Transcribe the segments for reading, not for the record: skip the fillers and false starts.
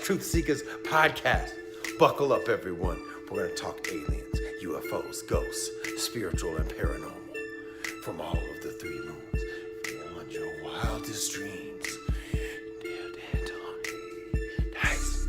TruthSeekahs podcast. Buckle up, everyone. We're going to talk aliens, UFOs, ghosts, spiritual and paranormal. From all of the three moons, beyond your wildest dreams. Dead Tommy. Nice.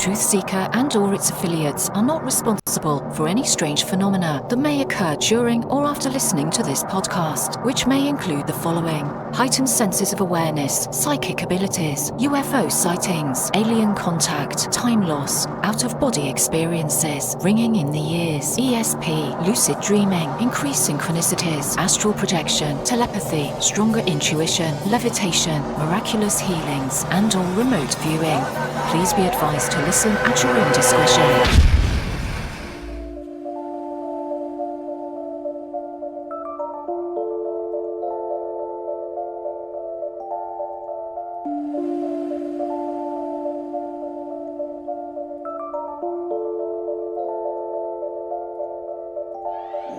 TruthSeekah and or its affiliates are not responsible for any strange phenomena that may occur during or after listening to this podcast, which may include the following: heightened senses of awareness, psychic abilities, UFO sightings, alien contact, time loss, out-of-body experiences, ringing in the ears, ESP, lucid dreaming, increased synchronicities, astral projection, telepathy, stronger intuition, levitation, miraculous healings, and or remote viewing. Please be advised to listen at your own discretion.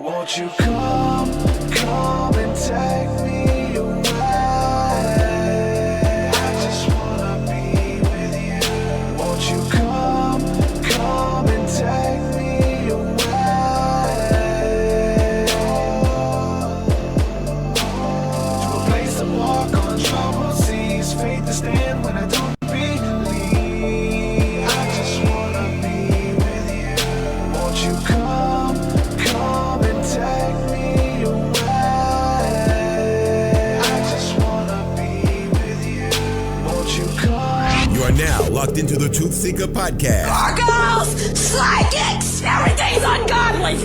Won't you come and take me away? I just wanna be with you. Won't you come and take me away? To a place to walk on troubled seas, faith to stand when I don't believe. I just wanna be with you. Won't you come and take me away? I just wanna be with you. Won't you come? You are now locked into the TruthSeekah podcast. Gargoyles, psychics, everything's ungodly.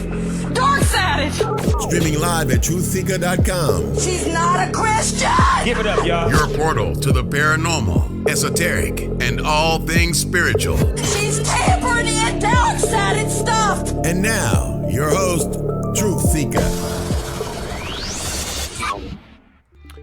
Dark savage. Streaming live at TruthSeekah.com. She's not a Christian. Give it up, y'all. Your portal to the paranormal, esoteric, and all things spiritual. She's tampering in dark-sided stuff. And now, your host, TruthSeekah.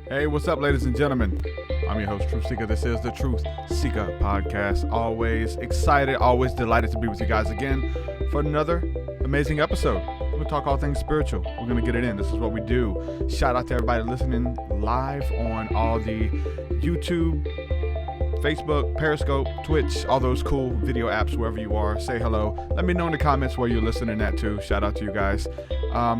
Hey, what's up, ladies and gentlemen? I'm your host, TruthSeekah. This is the TruthSeekah podcast. Always excited, always delighted to be with you guys again for another amazing episode. We're going to talk all things spiritual. We're going to get it in. This is what we do. Shout out to everybody listening live on all the YouTube, Facebook, Periscope, Twitch, all those cool video apps, wherever you are. Say hello. Let me know in the comments where you're listening at too. Shout out to you guys.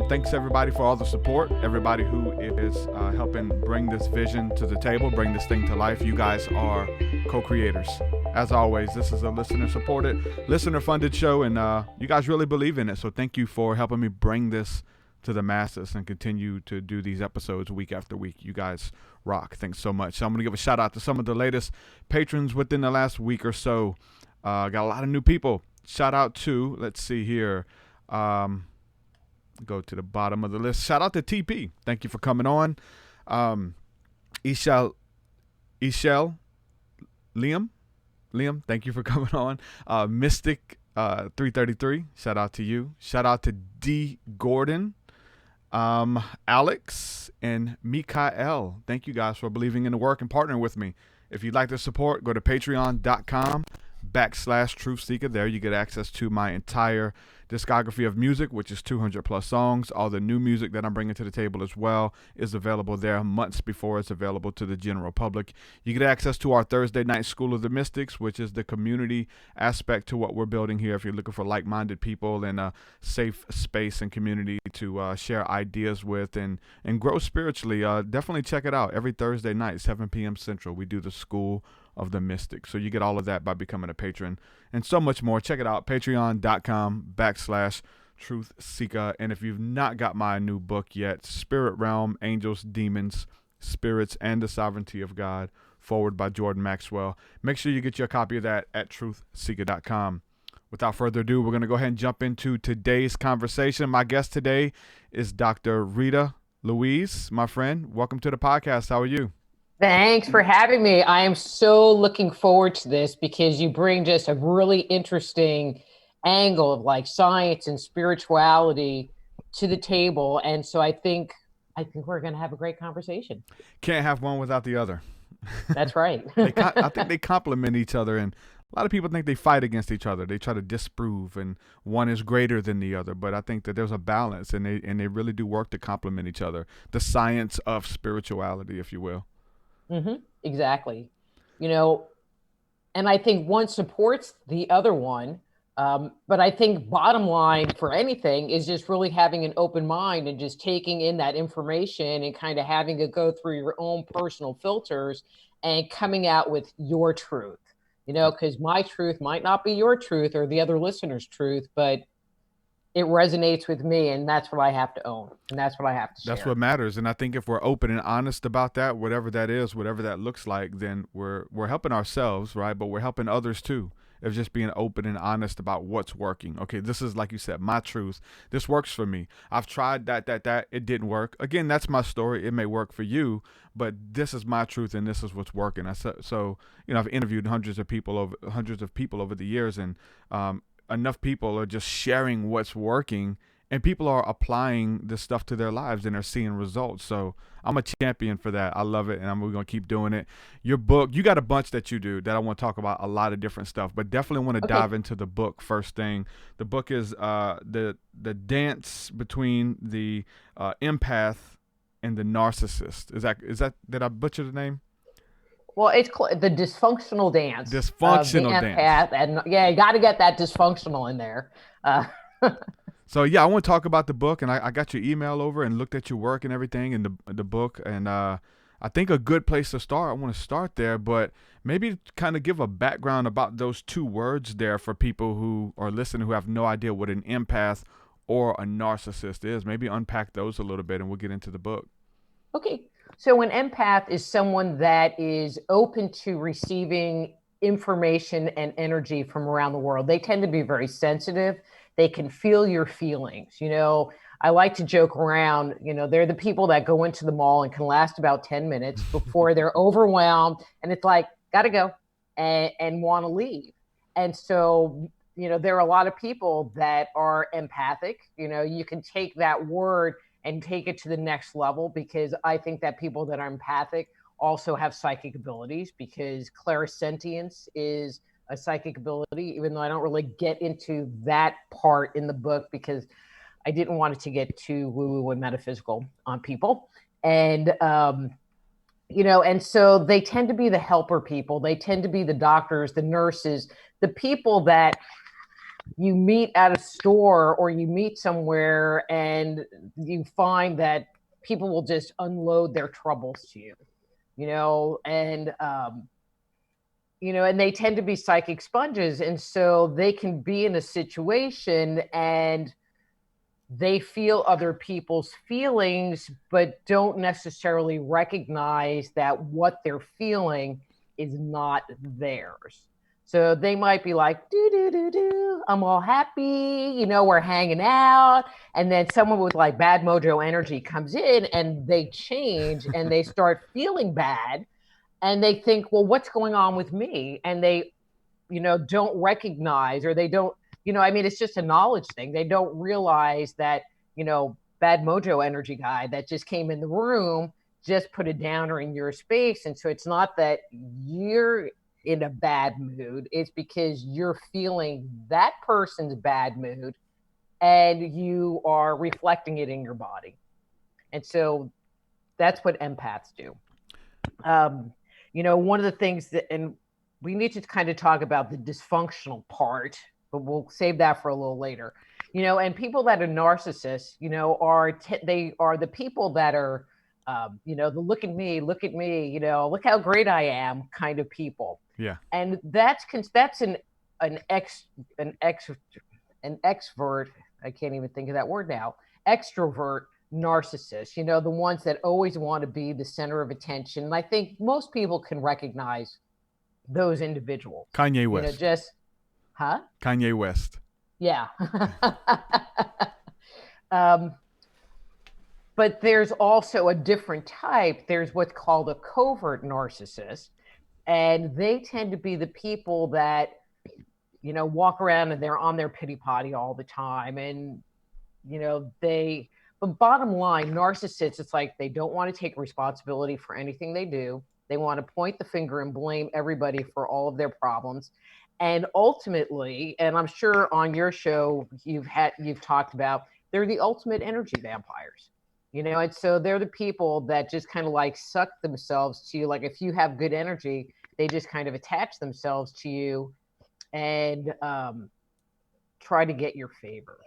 Thanks everybody for all the support. Everybody who is helping bring this vision to the table, bring this thing to life. You guys are co-creators. As always, this is a listener-supported, listener-funded show, and you guys really believe in it. So thank you for helping me bring this to the masses and continue to do these episodes week after week. You guys rock. Thanks so much. So I'm going to give a shout out to some of the latest patrons within the last week or so. Got a lot of new people. Shout out to, let's see here. Go to the bottom of the list. Shout out to TP. Thank you for coming on. Ishel, Liam, thank you for coming on. Mystic 333, shout out to you. Shout out to D Gordon, Alex, and Mikael. Thank you guys for believing in the work and partnering with me. If you'd like to support, go to patreon.com/TruthSeekah. There you get access to my entire discography of music, which is 200 plus songs. All the new music that I'm bringing to the table as well is available there months before it's available to the general public. You get access to our Thursday night School of the Mystics, which is the community aspect to what we're building here. If you're looking for like-minded people and a safe space and community to share ideas with and grow spiritually, definitely check it out. Every Thursday night, 7 p.m. Central, we do the School of the Mystic. So you get all of that by becoming a patron and so much more. Check it out, patreon.com/TruthSeekah. And if you've not got my new book yet, Spirit Realm, Angels, Demons, Spirits, and the Sovereignty of God, forward by Jordan Maxwell, make sure you get your copy of that at TruthSeekah.com. Without further ado, we're going to go ahead and jump into today's conversation. My guest today is Dr. Rita Louise, my friend. Welcome to the podcast. How are you? Thanks for having me. I am so looking forward to this because you bring just a really interesting angle of like science and spirituality to the table. And so I think we're going to have a great conversation. Can't have one without the other. That's right. I think they complement each other in a lot of people think they fight against each other. They try to disprove, and one is greater than the other. But I think that there's a balance, and they really do work to complement each other. The science of spirituality, if you will. Exactly. You know, and I think one supports the other one. But I think bottom line for anything is just really having an open mind and just taking in that information and kind of having it go through your own personal filters and coming out with your truth, you know, because my truth might not be your truth or the other listener's truth, but it resonates with me, and that's what I have to own, and that's what I have to share. That's what matters. And I think if we're open and honest about that, whatever that is, whatever that looks like, then we're helping ourselves, right? But we're helping others too. Of just being open and honest about what's working. Okay, this is, like you said, my truth. This works for me. I've tried that. It didn't work. Again, that's my story. It may work for you, but this is my truth, and this is what's working. So you know, I've interviewed hundreds of people over the years, and enough people are just sharing what's working, and people are applying this stuff to their lives, and they're seeing results. So I'm a champion for that. I love it, and we're going to keep doing it. Your book, you got a bunch that you do that I want to talk about, a lot of different stuff, but definitely want to dive into the book first thing. The book is the dance between the empath and the narcissist. Is that did I butcher the name? Well, it's the dysfunctional dance. Dysfunctional dance. And yeah, you got to get that dysfunctional in there. So yeah, I want to talk about the book, and I got your email over and looked at your work and everything in the book, and I think a good place to start, I want to start there, but maybe kind of give a background about those two words there for people who are listening who have no idea what an empath or a narcissist is. Maybe unpack those a little bit, and we'll get into the book. Okay, so an empath is someone that is open to receiving information and energy from around the world. They tend to be very sensitive. They can feel your feelings. You know, I like to joke around, you know, they're the people that go into the mall and can last about 10 minutes before they're overwhelmed. And it's like, got to go and want to leave. And so, you know, there are a lot of people that are empathic. You know, you can take that word and take it to the next level, because I think that people that are empathic also have psychic abilities, because clairsentience is a psychic ability, even though I don't really get into that part in the book because I didn't want it to get too woo-woo and metaphysical on people. And, you know, and so they tend to be the helper people. They tend to be the doctors, the nurses, the people that you meet at a store or you meet somewhere and you find that people will just unload their troubles to you, you know, and, you know, and they tend to be psychic sponges. And so they can be in a situation and they feel other people's feelings, but don't necessarily recognize that what they're feeling is not theirs. So they might be like, I'm all happy, you know, we're hanging out. And then someone with like bad mojo energy comes in and they change and they start feeling bad. And they think, well, what's going on with me? And they, you know, don't recognize, or they don't, you know, I mean, it's just a knowledge thing. They don't realize that, you know, bad mojo energy guy that just came in the room just put a downer in your space. And so it's not that you're in a bad mood. It's because you're feeling that person's bad mood and you are reflecting it in your body. And so that's what empaths do. You know, one of the things that, and we need to kind of talk about the dysfunctional part, but we'll save that for a little later. You know, and people that are narcissists, you know, they are the people that are, you know, the look at me, you know, look how great I am kind of people. Yeah. And that's an extrovert. I can't even think of that word now. Extrovert narcissists, you know, the ones that always want to be the center of attention. And I think most people can recognize those individuals. Kanye West. You know, Kanye West. Yeah. But there's also a different type. There's what's called a covert narcissist. And they tend to be the people that, you know, walk around and they're on their pity potty all the time. And, you know, but bottom line, narcissists, it's like they don't want to take responsibility for anything they do. They want to point the finger and blame everybody for all of their problems. And ultimately, and I'm sure on your show you've talked about, they're the ultimate energy vampires. And so they're the people that just kind of like suck themselves to you. Like if you have good energy, they just kind of attach themselves to you and try to get your favor.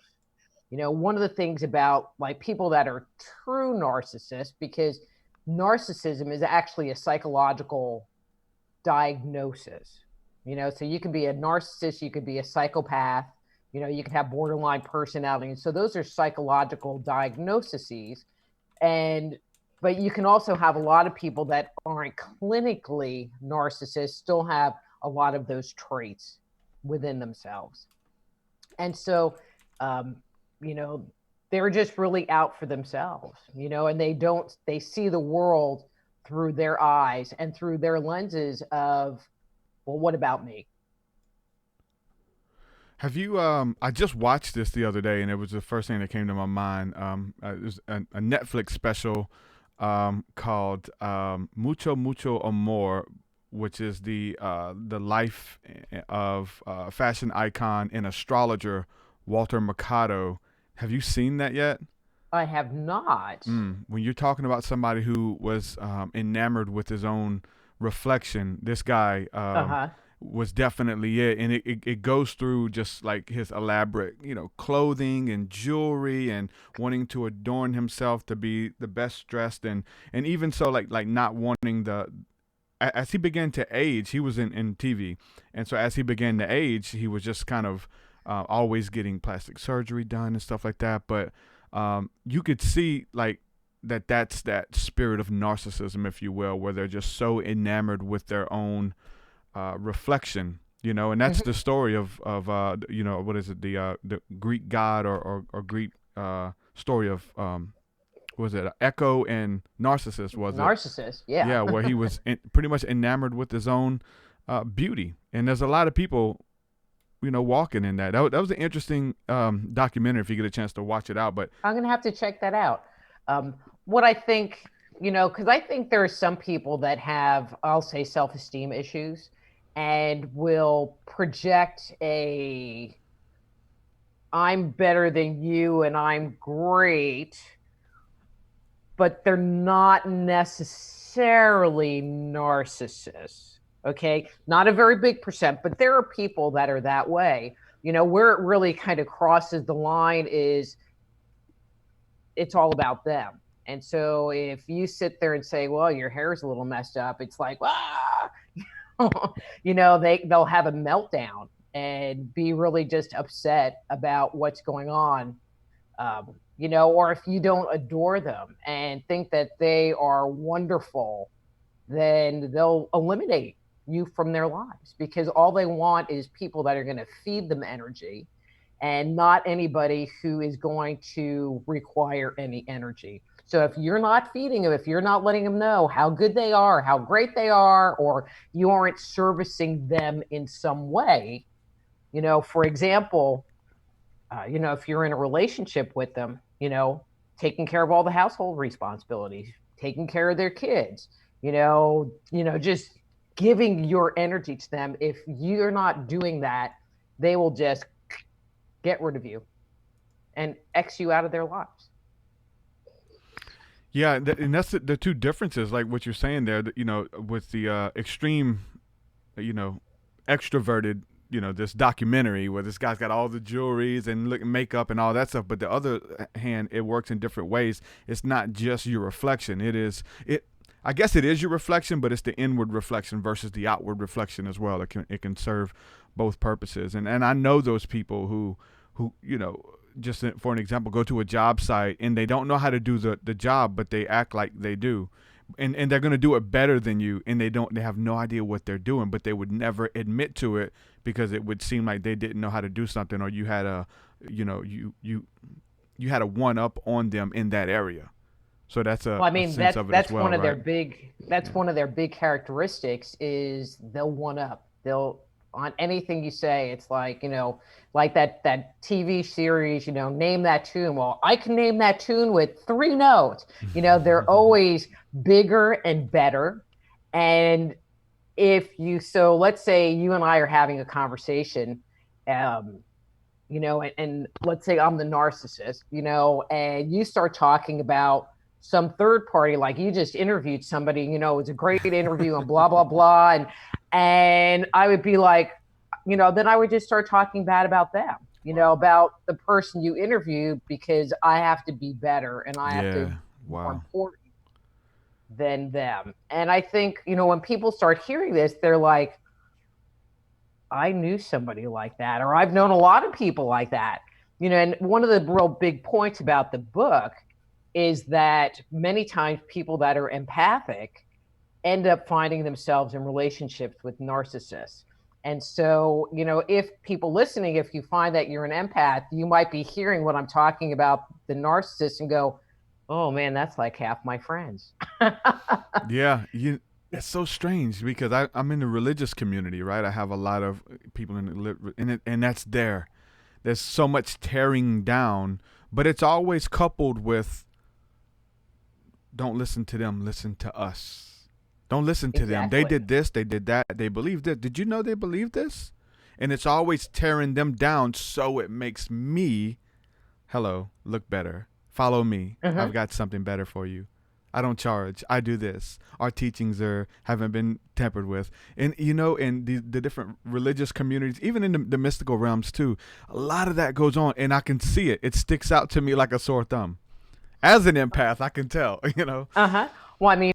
One of the things about like people that are true narcissists, because narcissism is actually a psychological diagnosis. So you can be a narcissist, you could be a psychopath, you can have borderline personality. And so those are psychological diagnoses. But you can also have a lot of people that aren't clinically narcissists still have a lot of those traits within themselves. And so, they're just really out for themselves, and they see the world through their eyes and through their lenses of, well, what about me? Have you, I just watched this the other day and it was the first thing that came to my mind. It was a Netflix special called Mucho Mucho Amor, which is the life of fashion icon and astrologer Walter Mercado. Have you seen that yet? I have not. When you're talking about somebody who was enamored with his own reflection, this guy was definitely it. And it goes through just like his elaborate, clothing and jewelry and wanting to adorn himself to be the best dressed. And even so, like not wanting as he began to age, he was in TV. And so as he began to age, he was just kind of always getting plastic surgery done and stuff like that. But you could see like that's that spirit of narcissism, if you will, where they're just so enamored with their own reflection, and that's the story of what is it, the Greek god or Greek story of was it Echo and Narcissus? Was Narcissist, yeah. Yeah, where he was pretty much enamored with his own beauty, and there's a lot of people walking in that. That was an interesting documentary if you get a chance to watch it out. But I'm gonna have to check that out. What I think, because I think there are some people that have, I'll say, self-esteem issues and will project I'm better than you and I'm great, but they're not necessarily narcissists. Okay, not a very big percent, but there are people that are that way. Where it really kind of crosses the line is it's all about them. And so if you sit there and say, well, your hair is a little messed up, it's like, they'll have a meltdown and be really just upset about what's going on. Or if you don't adore them and think that they are wonderful, then they'll eliminate you from their lives, because all they want is people that are going to feed them energy and not anybody who is going to require any energy. So if you're not feeding them, if you're not letting them know how good they are, how great they are, or you aren't servicing them in some way, for example, if you're in a relationship with them, taking care of all the household responsibilities, taking care of their kids, just giving your energy to them. If you're not doing that, they will just get rid of you and X you out of their lives. Yeah, and that's the two differences, like what you're saying there, with the extreme, extroverted, this documentary where this guy's got all the jewelries and makeup and all that stuff. But the other hand, it works in different ways. It's not just your reflection. I guess it is your reflection, but it's the inward reflection versus the outward reflection as well. It can serve both purposes. And I know those people who just for an example, go to a job site and they don't know how to do the job, but they act like they do. And they're going to do it better than you, and they have no idea what they're doing, but they would never admit to it because it would seem like they didn't know how to do something, or you had you had a one up on them in that area. So that's a sense of it as well, one of right? their big one of their big characteristics is they'll one up. They'll, on anything you say, it's like, like that TV series, name that tune. Well, I can name that tune with 3 notes. They're always bigger and better. And let's say you and I are having a conversation, and let's say I'm the narcissist, and you start talking about some third party, like you just interviewed somebody, it was a great interview and blah, blah, blah. And I would be like, then I would just start talking bad about them, about the person you interviewed, because I have to be better and I have to be more important than them. And I think, when people start hearing this, they're like, I knew somebody like that, or I've known a lot of people like that. And one of the real big points about the book is that many times people that are empathic end up finding themselves in relationships with narcissists. And so, if people listening, if you find that you're an empath, you might be hearing what I'm talking about, the narcissist, and go, oh man, that's like half my friends. Yeah. It's so strange because I'm in the religious community, right? I have a lot of people and that's there. There's so much tearing down, but it's always coupled with, don't listen to them, listen to us. Don't listen to them. They did this, they did that, they believed it. Did you know they believe this? And it's always tearing them down, so it makes me, look better. Follow me. I've got something better for you. I don't charge. I do this. Our teachings haven't been tampered with. And, in the different religious communities, even in the mystical realms too, a lot of that goes on, and I can see it. It sticks out to me like a sore thumb. As an empath, I can tell, Well, I mean,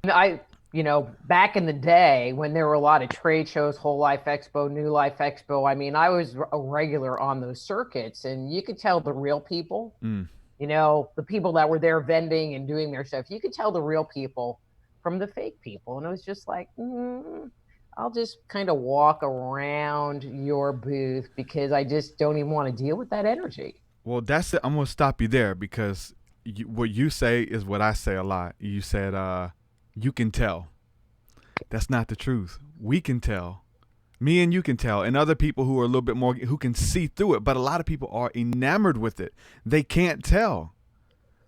back in the day when there were a lot of trade shows, Whole Life Expo, New Life Expo, I was a regular on those circuits, and you could tell the real people. The people that were there vending and doing their stuff, you could tell the real people from the fake people. And it was just like, I'll just kind of walk around your booth because I just don't even want to deal with that energy. Well, that's it. I'm going to stop you there because what you say is what I say a lot. You said, you can tell. That's not the truth. We can tell. Me and you can tell, and other people who are a little bit more, who can see through it. But a lot of people are enamored with it. They can't tell.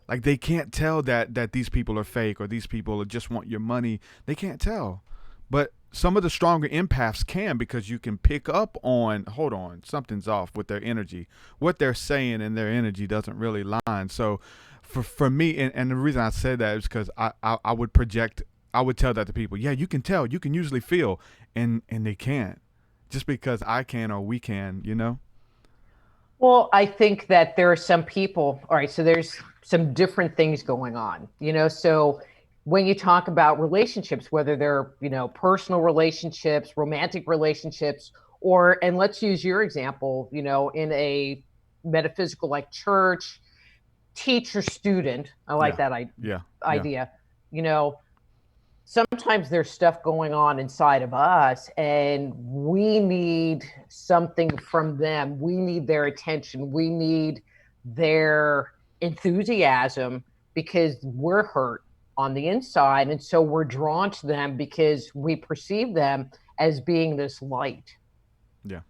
Like, they can't tell that these people are fake or these people just want your money. They can't tell. But some of the stronger empaths can, because you can pick up on, hold on, something's off with their energy. What they're saying and their energy doesn't really line. So for me, and the reason I said that is because I would project, I would tell that to people. Yeah, you can tell. You can usually feel. And they can't. Just because I can or we can, Well, I think that there are some people, all right, so there's some different things going on, so when you talk about relationships, whether they're, personal relationships, romantic relationships, and let's use your example, in a metaphysical, like church, teacher, student, I like that idea, sometimes there's stuff going on inside of us and we need something from them. We need their attention. We need their enthusiasm because we're hurt on the inside. And so we're drawn to them because we perceive them as being this light. Yeah.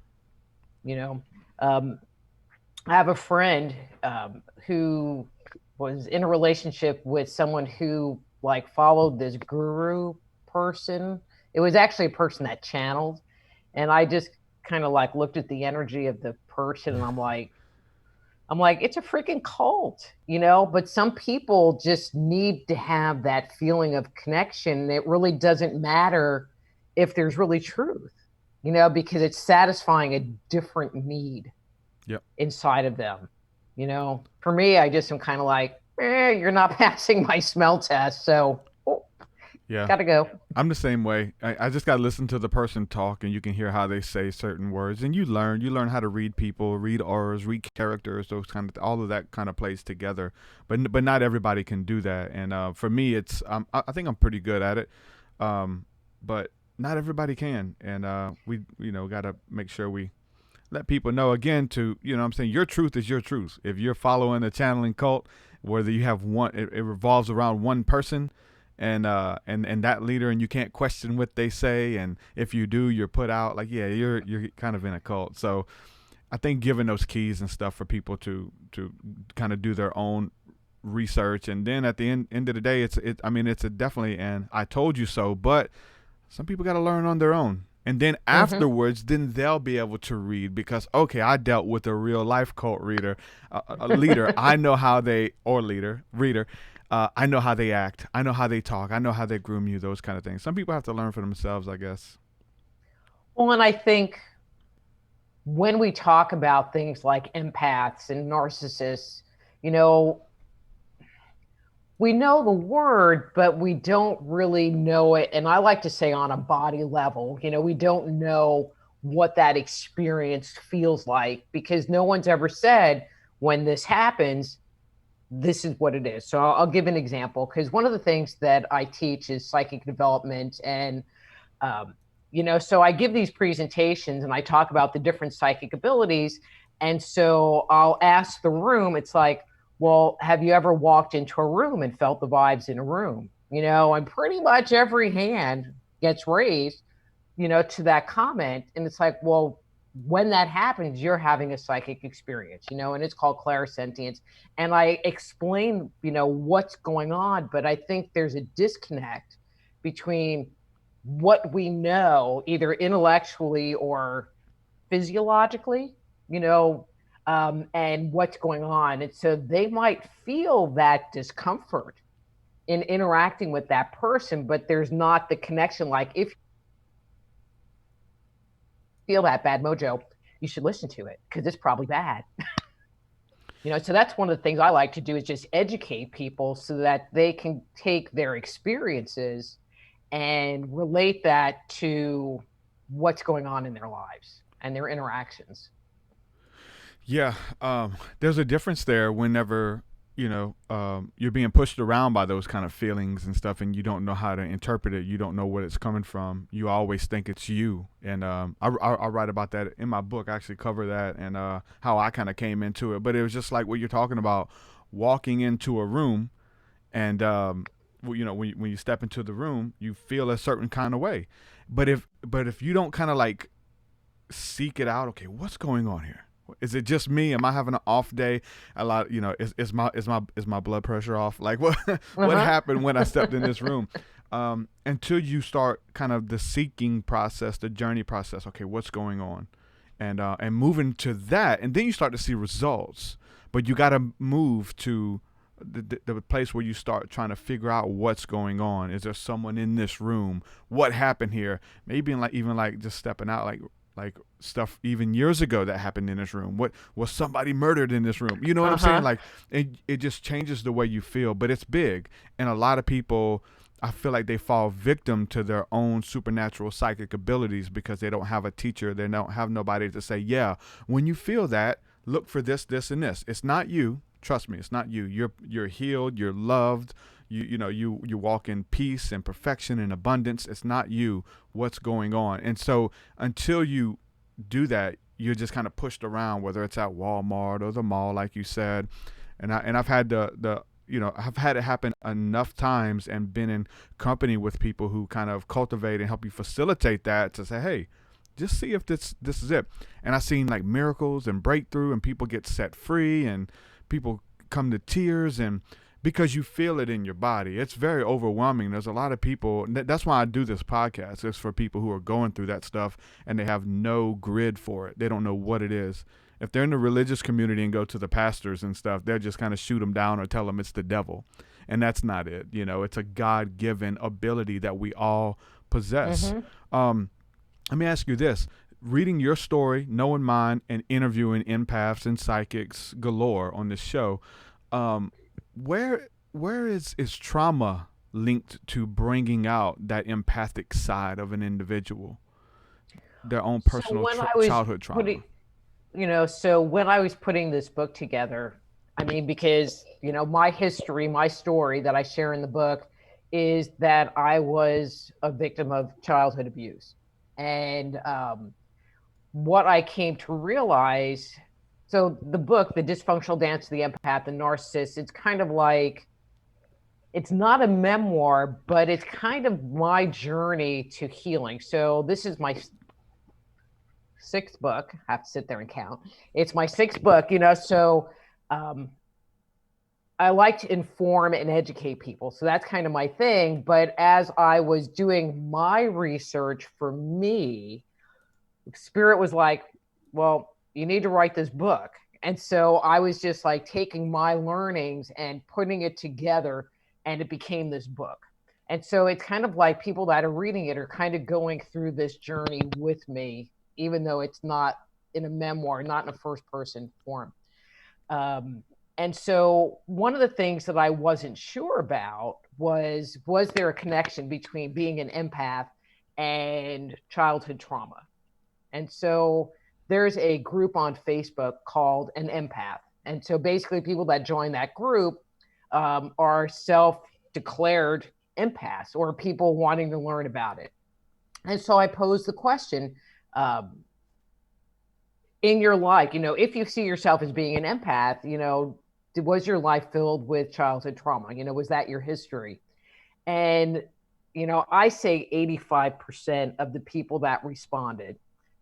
I have a friend who was in a relationship with someone who followed this guru person. It was actually a person that channeled. And I just kind of looked at the energy of the person and I'm like, it's a freaking cult, but some people just need to have that feeling of connection. It really doesn't matter if there's really truth, because it's satisfying a different need inside of them. For me, I just am kind of like, you're not passing my smell test, so gotta go. I'm the same way. I just gotta listen to the person talk, and you can hear how they say certain words, and you learn how to read people, read auras, read characters, those kind of, all of that kind of plays together. But not everybody can do that, and for me, it's I think I'm pretty good at it, but not everybody can, and we gotta make sure we let people know, again, to I'm saying, your truth is your truth. If you're following a channeling cult, whether you have one, it revolves around one person and that leader, and you can't question what they say, and if you do, you're put out. You're kind of in a cult. So I think giving those keys and stuff for people to kind of do their own research, and then at the end of the day, it's a definitely an I told you so, but some people got to learn on their own. And then afterwards, then they'll be able to read because, okay, I dealt with a real life cult reader, a leader. I know how they, or reader. I know how they act. I know how they talk. I know how they groom you, those kind of things. Some people have to learn for themselves, I guess. Well, and I think when we talk about things like empaths and narcissists, you know, we know the word, but we don't really know it. And I like to say on a body level, you know, we don't know what that experience feels like because no one's ever said when this happens, this is what it is. So I'll give an example because one of the things that I teach is psychic development. And, you know, so I give these presentations and I talk about the different psychic abilities. And so I'll ask the room, it's like, well, have you ever walked into a room and felt the vibes in a room? You know, and pretty much every hand gets raised, you know, to that comment. And it's like, well, when that happens, you're having a psychic experience, you know, and it's called clairsentience. And I explain, you know, what's going on. But I think there's a disconnect between what we know, either intellectually or physiologically, you know, and what's going on. And so they might feel that discomfort in interacting with that person, but there's not the connection. Like if you feel that bad mojo, you should listen to it because it's probably bad. You know, so that's one of the things I like to do is just educate people so that they can take their experiences and relate that to what's going on in their lives and their interactions. Yeah, there's a difference there whenever, you know, you're being pushed around by those kind of feelings and stuff and you don't know how to interpret it. You don't know where it's coming from. You always think it's you. And I write about that in my book. I actually cover that and how I kind of came into it. But it was just like what you're talking about, walking into a room and, you know, when you step into the room, you feel a certain kind of way. But if you don't kind of like seek it out, okay, what's going on here? Is it just me? Am I having an off day? A lot, you know, is my blood pressure off? Like what happened when I stepped in this room? Until you start kind of the seeking process, the journey process. Okay, what's going on? And moving to that, and then you start to see results. But you got to move to the place where you start trying to figure out what's going on. Is there someone in this room? What happened here? Maybe even like just stepping out, like stuff even years ago that happened in this room. What was somebody murdered in this room? You know what I'm saying? Like it just changes the way you feel, but it's big. And a lot of people, I feel like they fall victim to their own supernatural psychic abilities because they don't have a teacher. They don't have nobody to say, yeah, when you feel that, look for this, this, and this. It's not you. Trust me, it's not you. You're healed. You're loved. You know, you walk in peace and perfection and abundance. It's not you. What's going on? And so until you do that, you're just kind of pushed around, whether it's at Walmart or the mall, like you said. And I've had I've had it happen enough times and been in company with people who kind of cultivate and help you facilitate that to say, hey, just see if this is it. And I've seen like miracles and breakthrough and people get set free and people come to tears and because you feel it in your body. It's very overwhelming. There's a lot of people. That's why I do this podcast. It's for people who are going through that stuff and they have no grid for it. They don't know what it is. If they're in the religious community and go to the pastors and stuff, they'll just kind of shoot them down or tell them it's the devil. And that's not it. You know, it's a God-given ability that we all possess. Let me ask you this. Reading your story, knowing mine, and interviewing empaths and psychics galore on this show, where is trauma linked to bringing out that empathic side of an individual, their own personal childhood trauma? So when I was putting this book together, I mean, because, you know, my history, my story that I share in the book is that I was a victim of childhood abuse. And what I came to realize, so the book, The Dysfunctional Dance of the Empath and Narcissist, it's kind of like, it's not a memoir, but it's kind of my journey to healing. So this is my sixth book. I have to sit there and count. It's my sixth book, you know, so I like to inform and educate people. So that's kind of my thing. But as I was doing my research for me, Spirit was like, well, you need to write this book. And so I was just like taking my learnings and putting it together, and it became this book. And so it's kind of like people that are reading it are kind of going through this journey with me, even though it's not in a memoir, not in a first person form. And so one of the things that I wasn't sure about was there a connection between being an empath and childhood trauma? And so there's a group on Facebook called an Empath. And so basically people that join that group are self-declared empaths, or people wanting to learn about it. And so I posed the question, in your life, if you see yourself as being an empath, was your life filled with childhood trauma? Was that your history? And, I say 85% of the people that responded,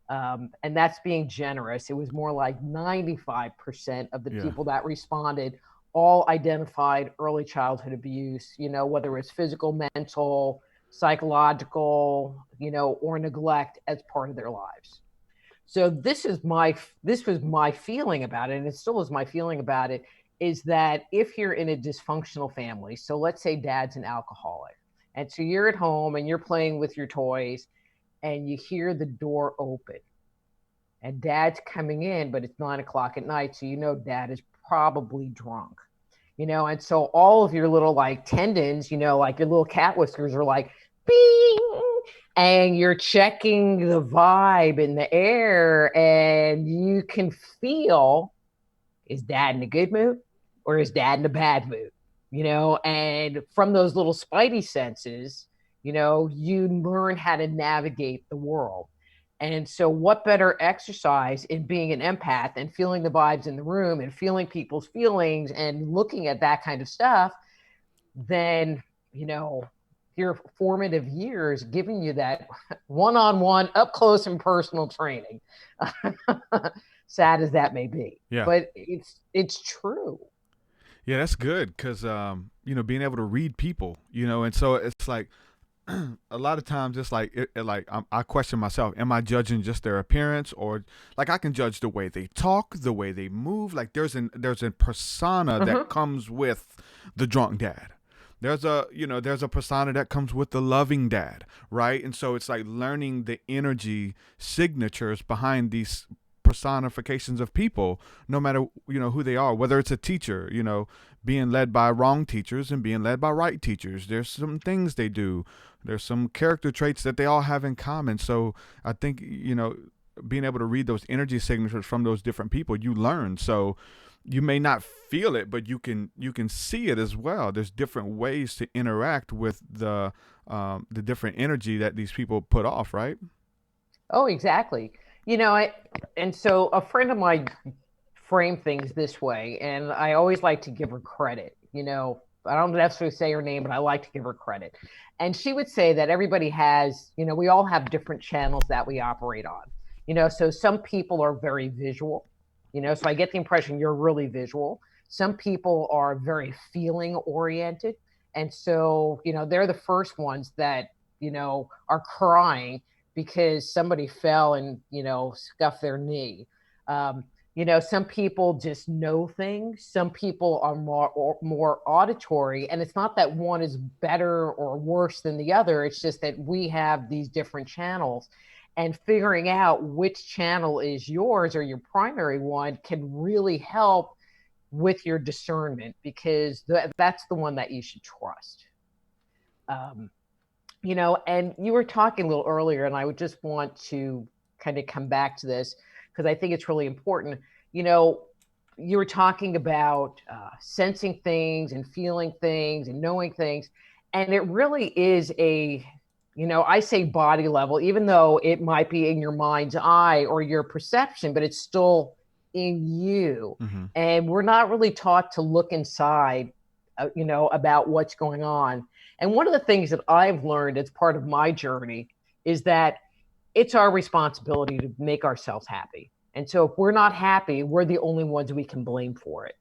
and that's being generous. It was more like 95% of the people that responded all identified early childhood abuse, whether it's physical, mental, psychological, or neglect as part of their lives. So this was my feeling about it, and it still is my feeling about it, is that if you're in a dysfunctional family, so let's say dad's an alcoholic, and so you're at home and you're playing with your toys and you hear the door open and dad's coming in, but it's 9:00 at night. So, dad is probably drunk, and so all of your little like tendons, like your little cat whiskers are like, bing, and you're checking the vibe in the air, and you can feel, is dad in a good mood or is dad in a bad mood? And from those little spidey senses, you learn how to navigate the world. And so what better exercise in being an empath and feeling the vibes in the room and feeling people's feelings and looking at that kind of stuff than, your formative years giving you that one-on-one, up close and personal training. Sad as that may be. Yeah. But it's true. Yeah, that's good because, being able to read people, and so it's like a lot of times it's like, I question myself, am I judging just their appearance, or like I can judge the way they talk, the way they move. Like there's a persona that comes with the drunk dad. There's a persona that comes with the loving dad, right? And so it's like learning the energy signatures behind these personifications of people, no matter, who they are, whether it's a teacher, being led by wrong teachers and being led by right teachers. There's some things they do. There's some character traits that they all have in common. So I think, being able to read those energy signatures from those different people, you learn. So you may not feel it, but you can see it as well. There's different ways to interact with the different energy that these people put off, right? Oh, exactly. And so a friend of mine framed things this way, and I always like to give her credit. I don't necessarily say her name, but I like to give her credit. And she would say that everybody has, we all have different channels that we operate on. So some people are very visual. So I get the impression you're really visual. Some people are very feeling oriented. And so, they're the first ones that, are crying because somebody fell and, scuffed their knee. Some people just know things. Some people are more auditory. And it's not that one is better or worse than the other. It's just that we have these different channels. And figuring out which channel is yours or your primary one can really help with your discernment, because that's the one that you should trust. And you were talking a little earlier, and I would just want to kind of come back to this because I think it's really important. You were talking about sensing things and feeling things and knowing things. And it really is I say body level, even though it might be in your mind's eye or your perception, but it's still in you. Mm-hmm. And we're not really taught to look inside, about what's going on. And one of the things that I've learned as part of my journey is that it's our responsibility to make ourselves happy. And so if we're not happy, we're the only ones we can blame for it.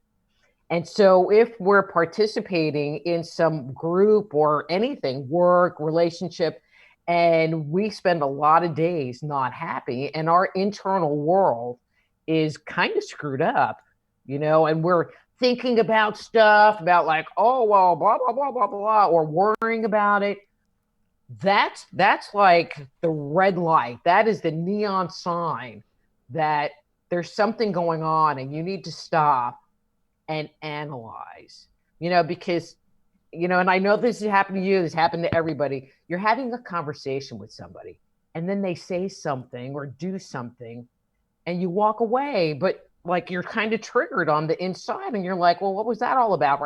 And so if we're participating in some group or anything, work, relationship, and we spend a lot of days not happy and our internal world is kind of screwed up, and we're thinking about stuff about like, oh, well, blah, blah, blah, blah, blah, or worrying about it. That's like the red light. That is the neon sign that there's something going on and you need to stop and analyze, because, and I know this has happened to you, this happened to everybody. You're having a conversation with somebody and then they say something or do something and you walk away, but like you're kind of triggered on the inside and you're like, well, what was that all about?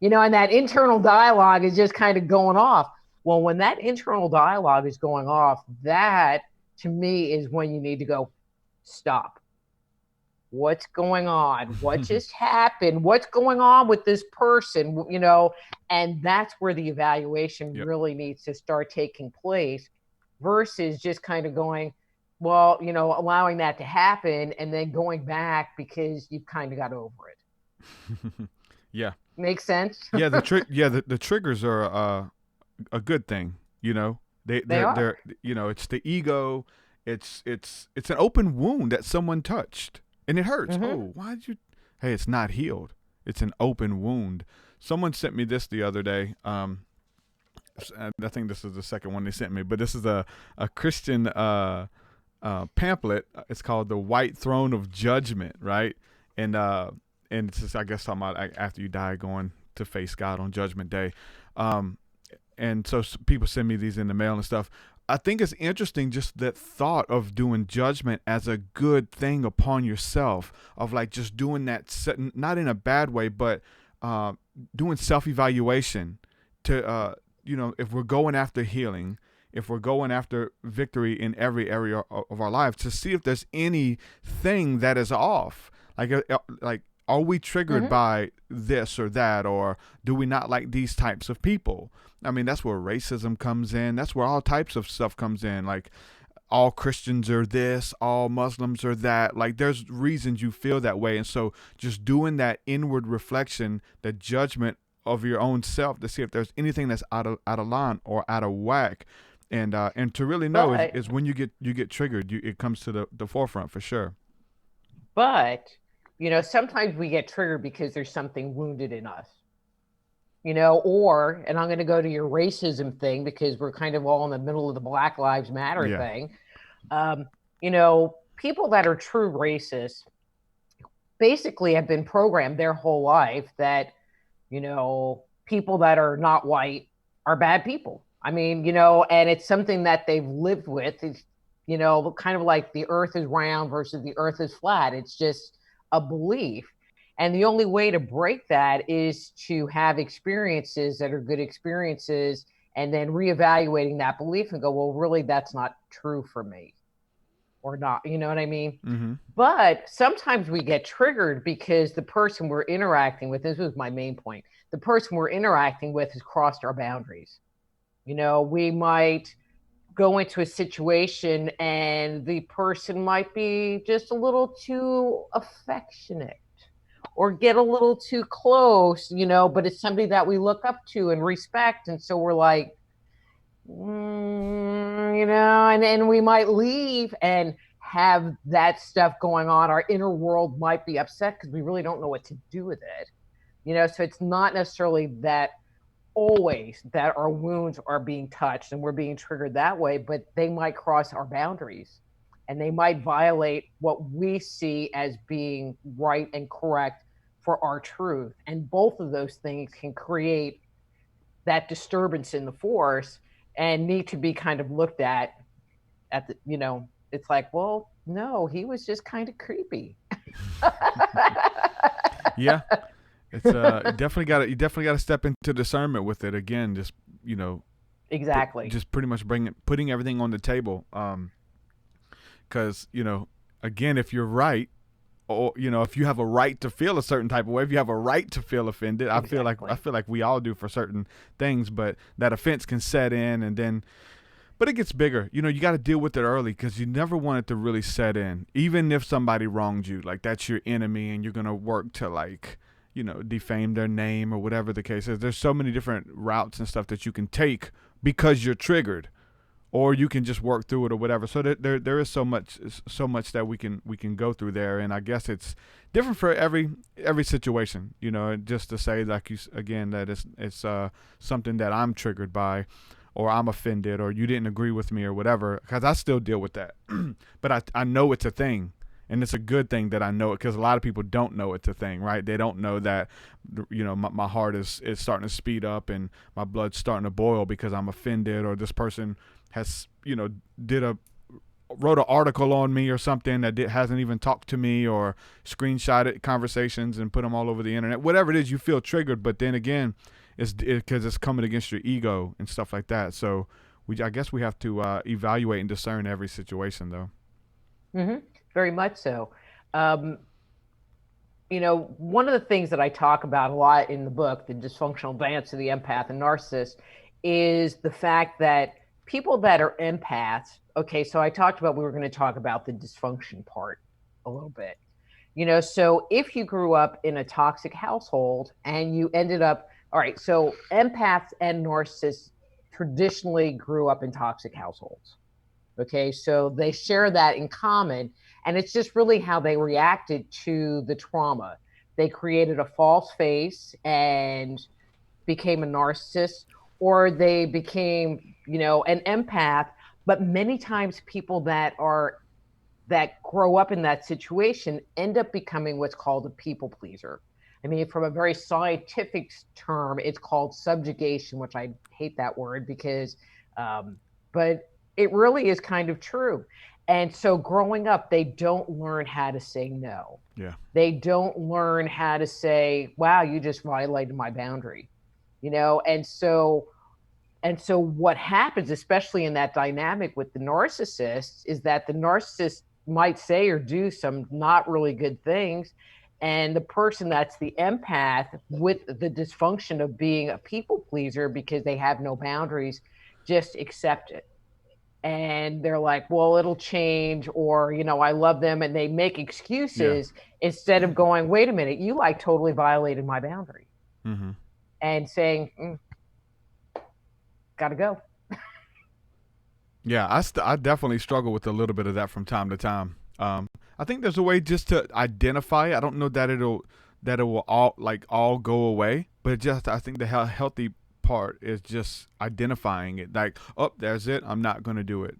And that internal dialogue is just kind of going off. Well, when that internal dialogue is going off, that to me is when you need to go, stop. What's going on? What just happened? What's going on with this person? And that's where the evaluation really needs to start taking place versus just kind of going, well, allowing that to happen and then going back because you've kind of got over it. Yeah. Makes sense? Yeah. The triggers are a good thing, they're it's the ego. It's an open wound that someone touched. And it hurts. Oh, why did you? Hey, it's not healed. It's an open wound. Someone sent me this the other day. I think this is the second one they sent me, but this is a Christian pamphlet. It's called The White Throne of Judgment, right? And it's just, I guess, talking about after you die, going to face God on Judgment Day. And so people send me these in the mail and stuff. I think it's interesting just that thought of doing judgment as a good thing upon yourself, of like just doing that, not in a bad way, but doing self-evaluation to, if we're going after healing, if we're going after victory in every area of our lives, to see if there's anything that is off. Like, are we triggered by this or that, or do we not like these types of people? I mean, that's where racism comes in. That's where all types of stuff comes in. Like, all Christians are this, all Muslims are that. Like, there's reasons you feel that way. And so just doing that inward reflection, the judgment of your own self, to see if there's anything that's out of line or out of whack. And to really know is when you get triggered, it comes to the forefront for sure. But sometimes we get triggered because there's something wounded in us, and I'm going to go to your racism thing because we're kind of all in the middle of the Black Lives Matter thing. People that are true racists basically have been programmed their whole life that, people that are not white are bad people. I mean, and it's something that they've lived with. It's, kind of like the earth is round versus the earth is flat. It's just a belief. And the only way to break that is to have experiences that are good experiences and then reevaluating that belief and go, well, really, that's not true for me or not. You know what I mean? Mm-hmm. But sometimes we get triggered because the person we're interacting with, this was my main point, the person we're interacting with has crossed our boundaries. We might go into a situation and the person might be just a little too affectionate or get a little too close, but it's somebody that we look up to and respect. And so we're like, and we might leave and have that stuff going on. Our inner world might be upset because we really don't know what to do with it. So it's not necessarily that always that our wounds are being touched and we're being triggered that way, but they might cross our boundaries and they might violate what we see as being right and correct for our truth. And both of those things can create that disturbance in the force and need to be kind of looked at the, it's like, well, no, he was just kind of creepy. Yeah. It's you definitely got to step into discernment with it again. Just exactly. Just pretty much putting everything on the table. Because again, if you're right, or if you have a right to feel a certain type of way, if you have a right to feel offended, exactly. I feel like we all do for certain things, but that offense can set in, and then But it gets bigger. You know, you got to deal with it early because you never want it to really set in. Even if somebody wronged you, like that's your enemy and you're going to work to like, you know, defame their name or whatever the case is. There's so many different routes and stuff that you can take because you're triggered, or you can just work through it or whatever. So there is so much that we can go through there. And I guess it's different for every situation, you know, and just to say like again, that it's something that I'm triggered by, or I'm offended, or you didn't agree with me or whatever, because I still deal with that. But I know it's a thing, and it's a good thing that I know it, because a lot of people don't know it's a thing, right? They don't know that, you know, my heart is starting to speed up and my blood's starting to boil because I'm offended, or this person has, you know, wrote an article on me or something that hasn't even talked to me, or screenshotted conversations and put them all over the internet. Whatever it is, you feel triggered, but then again, it's because it's coming against your ego and stuff like that. So I guess we have to evaluate and discern every situation, though. Mm-hmm. Very much so. You know, one of the things that I talk about a lot in the book, The Dysfunctional Dance of the Empath and Narcissist, is the fact that people that are empaths, okay, so I talked about, we were going to talk about the dysfunction part a little bit. You know, so if you grew up in a toxic household and you ended up, all right, so empaths and narcissists traditionally grew up in toxic households. Okay, so they share that in common, and it's just really how they reacted to the trauma. They created a false face and became a narcissist, or they became, you know, an empath. But many times people that grow up in that situation end up becoming what's called a people pleaser. I mean, from a very scientific term, it's called subjugation, which I hate that word because, but it really is kind of true. And so growing up, they don't learn how to say no. Yeah. They don't learn how to say, wow, you just violated my boundary, you know? And so what happens, especially in that dynamic with the narcissist, is that the narcissist might say or do some not really good things. And the person that's the empath, with the dysfunction of being a people pleaser because they have no boundaries, just accept it. And they're like, well, it'll change, or, you know, I love them. And they make excuses instead of going, wait a minute, you like totally violated my boundary. Mm-hmm. And saying, gotta go. Yeah, I definitely struggle with a little bit of that from time to time. I think there's a way just to identify it. I don't know that it will all go away, but just I think the healthy part is just identifying it. Like, oh, there's it. I'm not going to do it.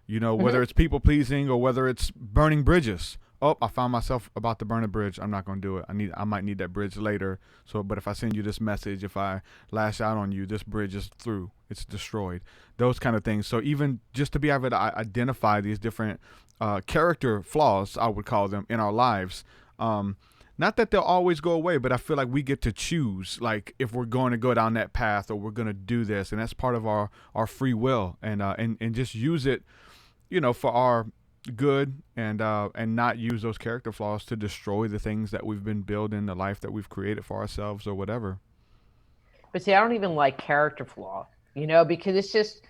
You know, whether it's people pleasing or whether it's burning bridges. Oh, I found myself about to burn a bridge. I'm not going to do it. I might need that bridge later. So, but if I send you this message, if I lash out on you, this bridge is through. It's destroyed. Those kind of things. So even just to be able to identify these different character flaws, I would call them, in our lives. Not that they'll always go away, but I feel like we get to choose, like, if we're going to go down that path or we're going to do this, and that's part of our free will, and just use it, you know, for our good, and not use those character flaws to destroy the things that we've been building, the life that we've created for ourselves or whatever. But see, I don't even like character flaw, you know, because it's just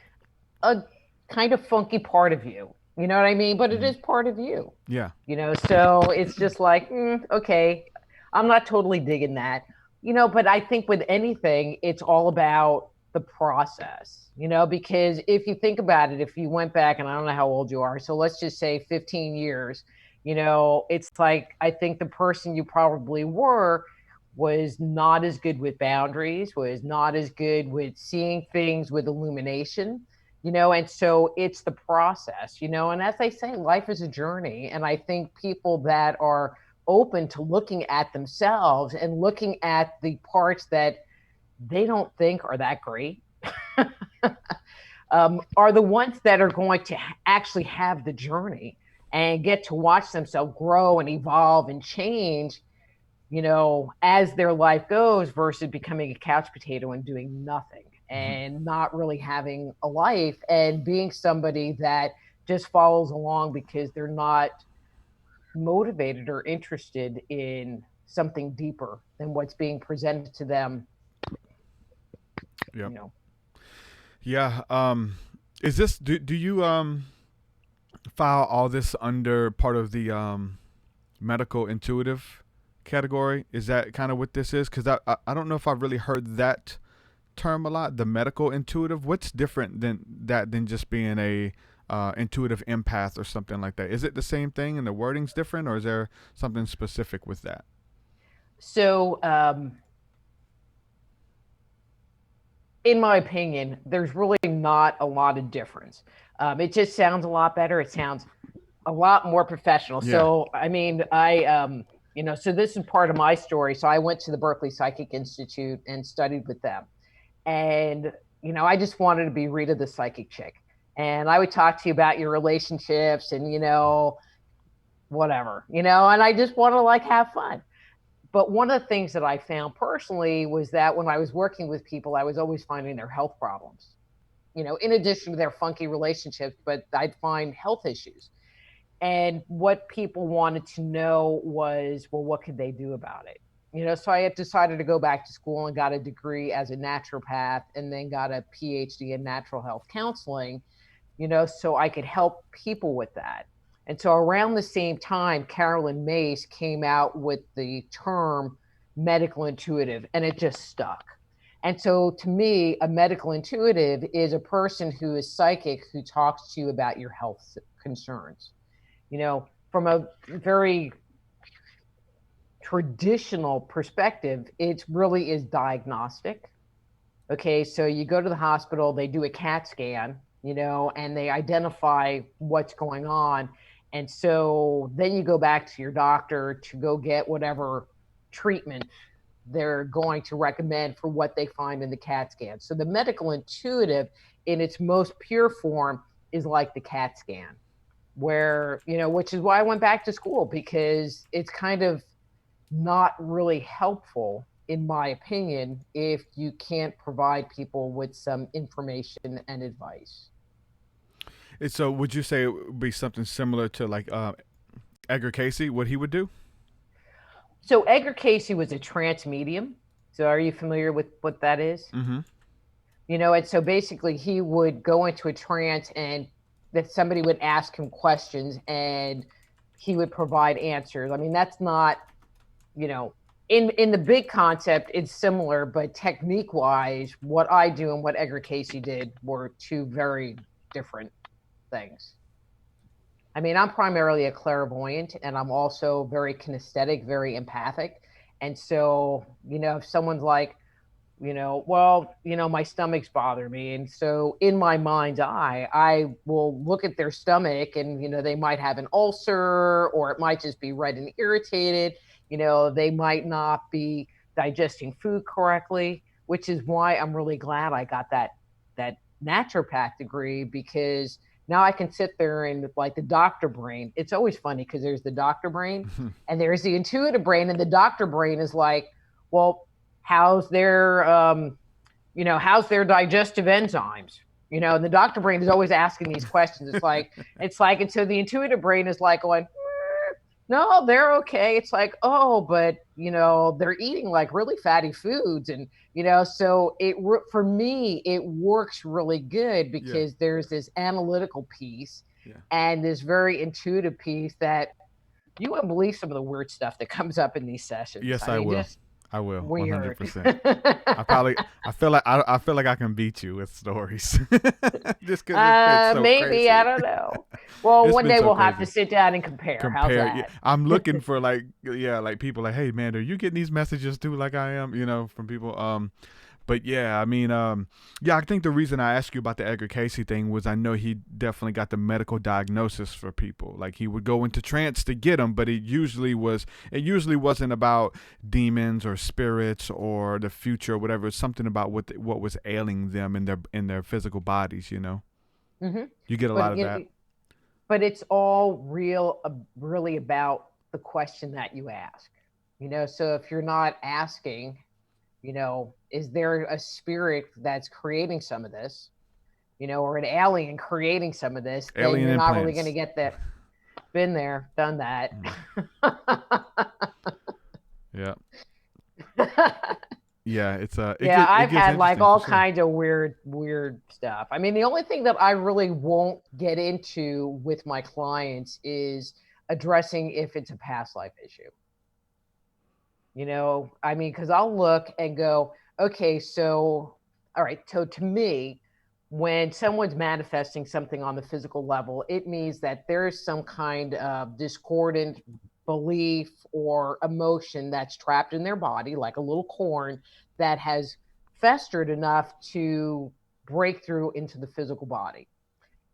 a kind of funky part of you. You know what I mean? But it is part of you. Yeah. You know, so it's just like, okay, I'm not totally digging that. You know, but I think with anything, it's all about the process, you know, because if you think about it, if you went back, and I don't know how old you are, so let's just say 15 years, you know, it's like, I think the person you probably were was not as good with boundaries, was not as good with seeing things with illumination. You know, and so it's the process, you know, and as I say, life is a journey. And I think people that are open to looking at themselves and looking at the parts that they don't think are that great are the ones that are going to actually have the journey and get to watch themselves grow and evolve and change, you know, as their life goes, versus becoming a couch potato and doing nothing. And not really having a life and being somebody that just follows along because they're not motivated or interested in something deeper than what's being presented to them. Yep. You know. Yeah. Is this do you file all this under part of the medical intuitive category? Is that kind of what this is? Because I don't know if I've really heard that term a lot. The medical intuitive. What's different than just being a intuitive empath or something like that? Is it the same thing and the wording's different, or is there something specific with that? So, in my opinion, there's really not a lot of difference. It just sounds a lot better. It sounds a lot more professional. Yeah. So, I mean, so this is part of my story. So I went to the Berkeley Psychic Institute and studied with them. And, I just wanted to be Rita the psychic chick. And I would talk to you about your relationships and, whatever, and I just want to like have fun. But one of the things that I found personally was that when I was working with people, I was always finding their health problems, in addition to their funky relationships, but I'd find health issues. And what people wanted to know was, well, what could they do about it? So I had decided to go back to school and got a degree as a naturopath and then got a PhD in natural health counseling, so I could help people with that. And so around the same time, Carolyn Mace came out with the term medical intuitive, and it just stuck. And so to me, a medical intuitive is a person who is psychic, who talks to you about your health concerns. From a very traditional perspective, it really is diagnostic. Okay, so you go to the hospital, they do a CAT scan, and they identify what's going on. And so then you go back to your doctor to go get whatever treatment they're going to recommend for what they find in the CAT scan. So the medical intuitive in its most pure form is like the CAT scan, where, which is why I went back to school, because it's kind of not really helpful, in my opinion, if you can't provide people with some information and advice. So would you say it would be something similar to like Edgar Casey, what he would do? So Edgar Casey was a trance medium. So are you familiar with what that is? Mm-hmm. And so basically he would go into a trance and that somebody would ask him questions and he would provide answers. I mean, that's not, in the big concept, it's similar, but technique wise, what I do and what Edgar Casey did were two very different things. I mean, I'm primarily a clairvoyant and I'm also very kinesthetic, very empathic. And so, if someone's like, my stomach's bother me. And so in my mind's eye, I will look at their stomach and, they might have an ulcer, or it might just be red and irritated. They might not be digesting food correctly, which is why I'm really glad I got that naturopath degree, because now I can sit there and like the doctor brain. It's always funny because there's the doctor brain and there's the intuitive brain, and the doctor brain is like, well, how's their digestive enzymes? And the doctor brain is always asking these questions. It's like, and so the intuitive brain is like going, no, they're okay. It's like, oh, but they're eating like really fatty foods, and so for me it works really good because there's this analytical piece and this very intuitive piece that you wouldn't believe some of the weird stuff that comes up in these sessions. Yes, I will. I will. Weird. 100%. I feel like I can beat you with stories. Just because it's so maybe crazy. I don't know. Well, one day we'll have to sit down and compare. How's that? Yeah. I'm looking for like people like, hey man, are you getting these messages too? Like I am, from people. But yeah, I mean, I think the reason I asked you about the Edgar Casey thing was I know he definitely got the medical diagnosis for people. Like he would go into trance to get them, but it usually wasn't about demons or spirits or the future or whatever. It's something about what was ailing them in their physical bodies. Mm-hmm. You get a lot of that. But it's all really about the question that you ask. So if you're not asking, is there a spirit that's creating some of this, or an alien creating some of this, then you're not really going to get that. Been there, done that. Yeah. Yeah, it's Yeah, I've gets had like interesting all for sure. kinds of weird stuff. I mean, the only thing that I really won't get into with my clients is addressing if it's a past life issue. I mean, because I'll look and go, okay, so, all right, so to me, when someone's manifesting something on the physical level, it means that there is some kind of discordant belief or emotion that's trapped in their body, like a little corn that has festered enough to break through into the physical body.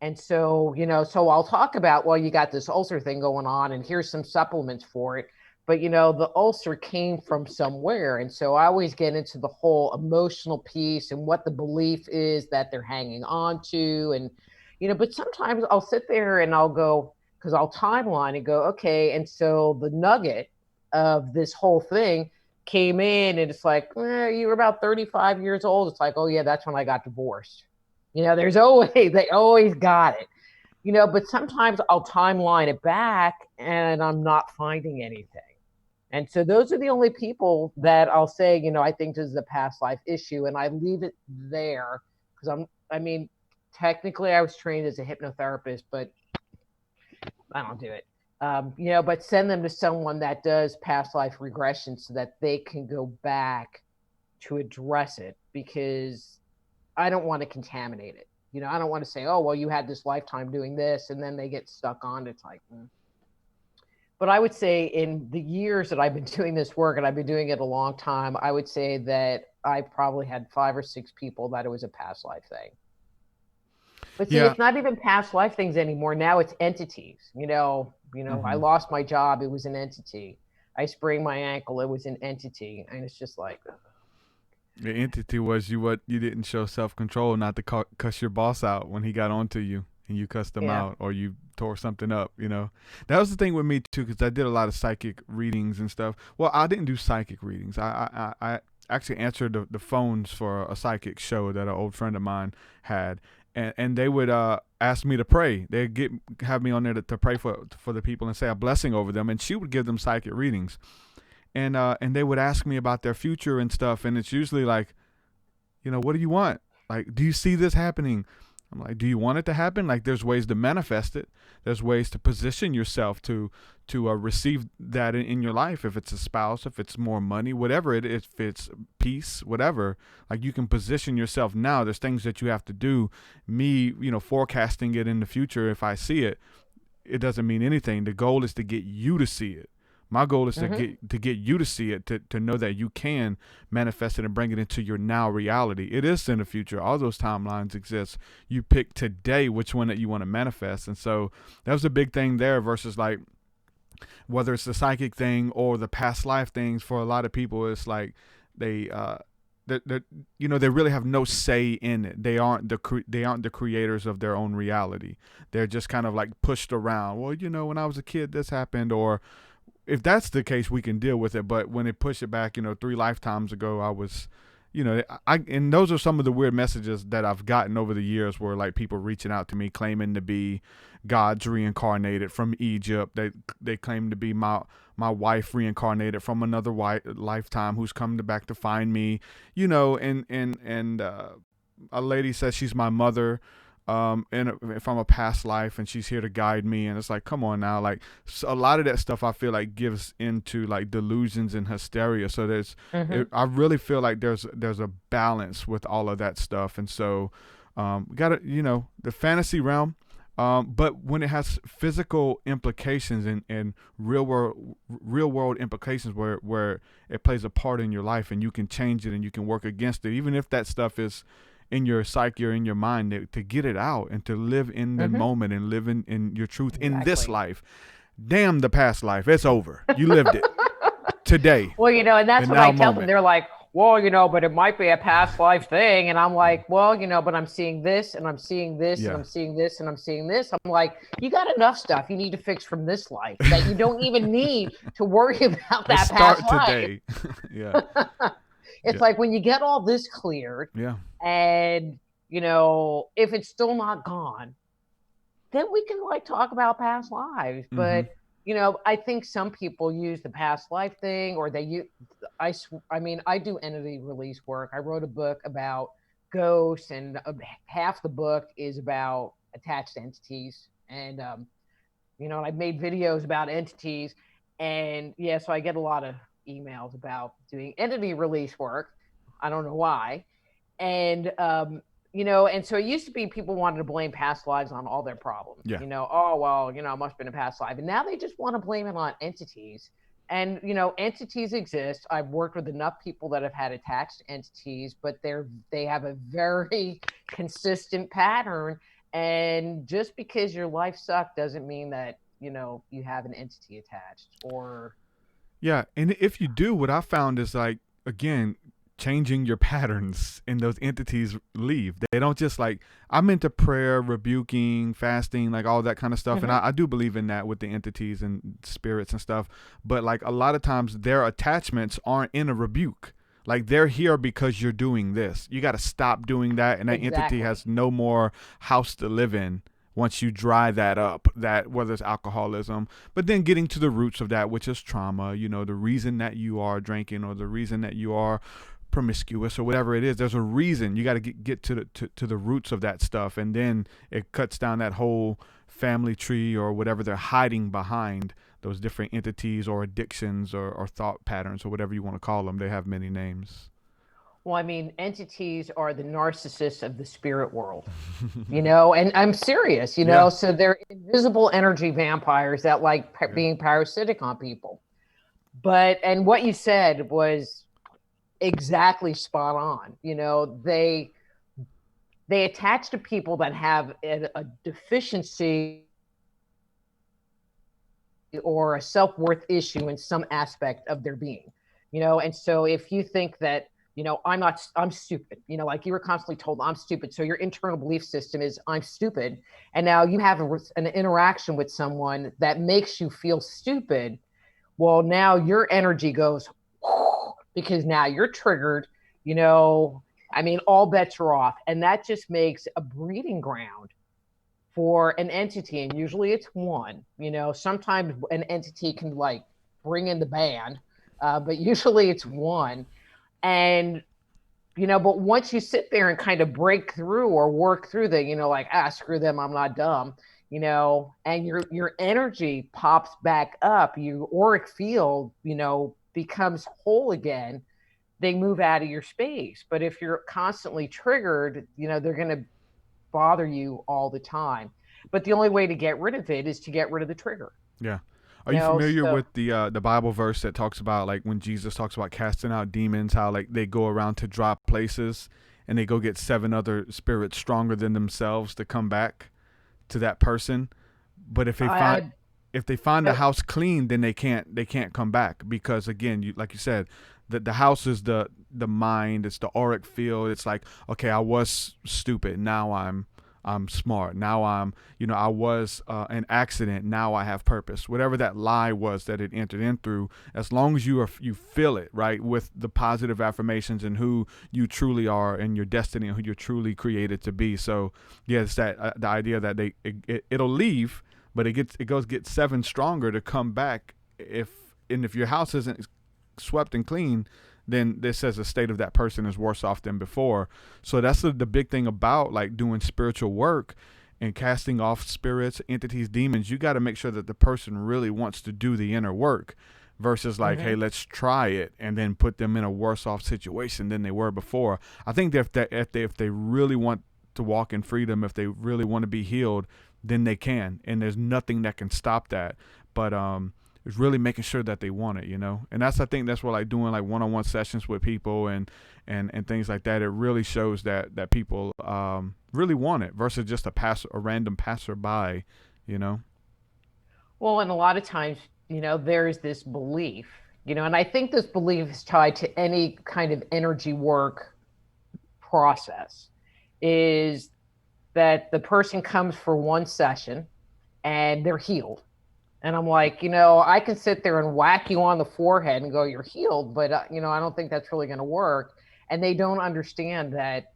And so, so I'll talk about, well, you got this ulcer thing going on, and here's some supplements for it. But, the ulcer came from somewhere. And so I always get into the whole emotional piece and what the belief is that they're hanging on to. And, but sometimes I'll sit there and I'll go, because I'll timeline and go, okay. And so the nugget of this whole thing came in, and it's like, you were about 35 years old. It's like, oh, yeah, that's when I got divorced. There's always, they always got it, but sometimes I'll timeline it back and I'm not finding anything. And so those are the only people that I'll say, I think this is a past life issue. And I leave it there because technically I was trained as a hypnotherapist, but I don't do it. But send them to someone that does past life regression so that they can go back to address it, because I don't want to contaminate it. I don't want to say, oh, well, you had this lifetime doing this, and then they get stuck on it. It's like, But I would say in the years that I've been doing this work, and I've been doing it a long time, I would say that I probably had 5 or 6 people that it was a past life thing. But see, it's not even past life things anymore. Now it's entities. I lost my job. It was an entity. I sprained my ankle. It was an entity. And it's just like, The entity was you didn't show self-control not to cuss your boss out when he got onto you and you cussed him out, or you tore something up, That was the thing with me too, because I did a lot of psychic readings and stuff. Well, I didn't do psychic readings. I actually answered the phones for a psychic show that an old friend of mine had. And they would ask me to pray. They'd have me on there to pray for the people and say a blessing over them. And she would give them psychic readings. And they would ask me about their future and stuff. And it's usually like, what do you want? Like, do you see this happening? I'm like, do you want it to happen? Like, there's ways to manifest it. There's ways to position yourself to receive that in your life. If it's a spouse, if it's more money, whatever it is, if it's peace, whatever, like you can position yourself now. There's things that you have to do. Me, forecasting it in the future, if I see it, it doesn't mean anything. The goal is to get you to see it. My goal is to get you to see it, to know that you can manifest it and bring it into your now reality. It is in the future. All those timelines exist. You pick today which one that you want to manifest. And so that was a big thing there versus like whether it's the psychic thing or the past life things. For a lot of people, it's like they really have no say in it. They aren't the creators of their own reality. They're just kind of like pushed around. Well, when I was a kid, this happened, or if that's the case, we can deal with it. But when it push it back, 3 lifetimes ago, I was, and those are some of the weird messages that I've gotten over the years, where like people reaching out to me claiming to be gods reincarnated from Egypt. They claim to be my wife reincarnated from another lifetime who's come back to find me, and a lady says she's my mother. And from a past life, and she's here to guide me, and it's like, come on now, like a lot of that stuff I feel like gives into like delusions and hysteria. So I really feel like there's a balance with all of that stuff, and so we got to the fantasy realm, but when it has physical implications and real world implications where it plays a part in your life, and you can change it and you can work against it, even if that stuff is in your psyche or in your mind, to get it out and to live in the moment and live in your truth in this life. Damn the past life. It's over. You lived it today. Well, and that's what I tell them. They're like, well, but it might be a past life thing. And I'm like, well, but I'm seeing this and I'm seeing this and I'm seeing this and I'm seeing this. I'm like, you got enough stuff you need to fix from this life that you don't even need to worry about that past life. Today. Yeah. It's like when you get all this cleared, and if it's still not gone, then we can like talk about past lives. But I think some people use the past life thing, or they use, I mean, I do entity release work. I wrote a book about ghosts, and half the book is about attached entities. And, I've made videos about entities. And yeah, so I get a lot of emails about doing entity release work. I don't know why. And, and so it used to be people wanted to blame past lives on all their problems. Yeah. Oh, well, I must have been a past life. And now they just want to blame it on entities. And, entities exist. I've worked with enough people that have had attached entities, but they have a very consistent pattern. And just because your life sucked doesn't mean that, you have an entity attached or. Yeah. And if you do, what I found is like, again, changing your patterns and those entities leave. They don't just like, I'm into prayer, rebuking, fasting, like all that kind of stuff. And I do believe in that with the entities and spirits and stuff. But like a lot of times their attachments aren't in a rebuke. Like they're here because you're doing this. You got to stop doing that. And that entity has no more house to live in once you dry that up, that whether it's alcoholism, but then getting to the roots of that, which is trauma, the reason that you are drinking or the reason that you are promiscuous or whatever it is, there's a reason. You got to get to the roots of that stuff, and then it cuts down that whole family tree or whatever they're hiding behind those different entities or addictions or thought patterns or whatever you want to call them. They have many names. Well, I mean, entities are the narcissists of the spirit world, and I'm serious, so they're invisible energy vampires that like being parasitic on people. And what you said was exactly spot on. They attach to people that have a deficiency or a self-worth issue in some aspect of their being, and so if you think that, I'm stupid, like you were constantly told I'm stupid. So your internal belief system is I'm stupid. And now you have an interaction with someone that makes you feel stupid. Well, now your energy goes, because now you're triggered, all bets are off. And that just makes a breeding ground for an entity. And usually it's one, sometimes an entity can like bring in the band, but usually it's one. And, but once you sit there and kind of break through or work through the, screw them, I'm not dumb, and your energy pops back up, your auric field, becomes whole again, they move out of your space. But if you're constantly triggered, they're going to bother you all the time. But the only way to get rid of it is to get rid of the trigger. Yeah. Are you familiar with the Bible verse that talks about like when Jesus talks about casting out demons, how like they go around to dry places and they go get 7 other spirits stronger than themselves to come back to that person? But if they find the house clean, then they can't come back, because again, like you said, the house is the mind, it's the auric field. It's like, okay, I was stupid, now I'm smart. Now I was an accident. Now I have purpose. Whatever that lie was that it entered in through, as long as you fill it, right, with the positive affirmations and who you truly are and your destiny and who you're truly created to be. So yeah, it's that the idea that it'll leave, but it gets 7 stronger to come back. If your house isn't swept and clean, then this says the state of that person is worse off than before. So that's the big thing about like doing spiritual work and casting off spirits, entities, demons. You got to make sure that the person really wants to do the inner work versus like, hey, let's try it and then put them in a worse off situation than they were before. I think that if they really want to walk in freedom, if they really want to be healed, then they can. And there's nothing that can stop that. But it's really making sure that they want it, and I think that's what like doing like one-on-one sessions with people and things like that. It really shows that people really want it versus just a random passerby, Well, and a lot of times, there's this belief, and I think this belief is tied to any kind of energy work process, is that the person comes for one session and they're healed. And I'm like, I can sit there and whack you on the forehead and go, you're healed. But, I don't think that's really going to work. And they don't understand that,